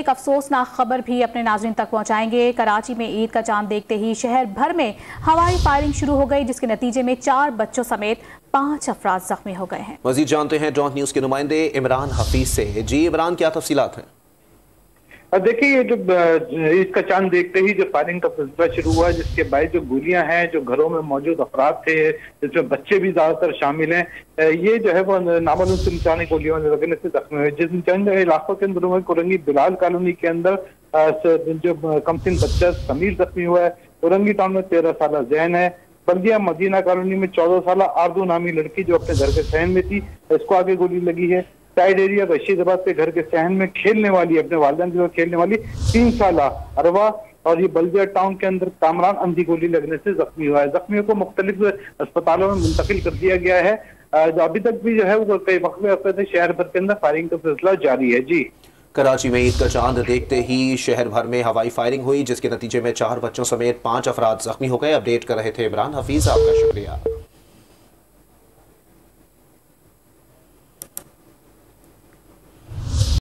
एक अफसोसनाक खबर भी अपने नाज़रीन तक पहुंचाएंगे। कराची में ईद का चांद देखते ही शहर भर में हवाई फायरिंग शुरू हो गई, जिसके नतीजे में 4 बच्चों समेत 5 अफराद जख्मी हो गए हैं। मजीद जानते हैं डॉट न्यूज के नुमाइंदे इमरान हफीज से। जी इमरान, क्या तफसीलात हैं? देखिए, ये जो इसका चांद देखते ही जो फायरिंग का सिलसिला शुरू हुआ, जिसके बाद जो गोलियां हैं, जो घरों में मौजूद अफराद थे, जिसमें बच्चे भी ज्यादातर शामिल हैं, ये जो है वो नामालूम से निशानी गोलियों लगने से जख्मी हुए। जिस चंद इलाकों के अंदर हुए, कोरंगी बिलाल कॉलोनी के अंदर जो कमसिन बच्चा समीर जख्मी हुआ है। कोरंगी टाउन में 13 साल जैन है। बल्दिया मदीना कॉलोनी में 14 साल आरजू नामी लड़की जो अपने घर के सहन में थी, इसको आगे गोली लगी है। साइड एरिया रशीदाबाद के घर के सहन में खेलने वाली, अपने वालिदैन के साथ खेलने वाली 3 साल अरवा, और ये बल्दिया टाउन के अंदर कामरान अंधी गोली लगने से जख्मी हुआ है। जख्मियों को मुख्तलिफ अस्पतालों में मुंतकिल कर दिया गया है। अभी तक भी जो है वो कई वक्त से शहर भर के अंदर फायरिंग का सिलसिला जारी है। जी, कराची में ईद का चांद देखते ही शहर भर में हवाई फायरिंग हुई, जिसके नतीजे में 4 बच्चों समेत 5 अफराद जख्मी हो गए। अपडेट कर रहे थे इमरान हफीज, आपका शुक्रिया।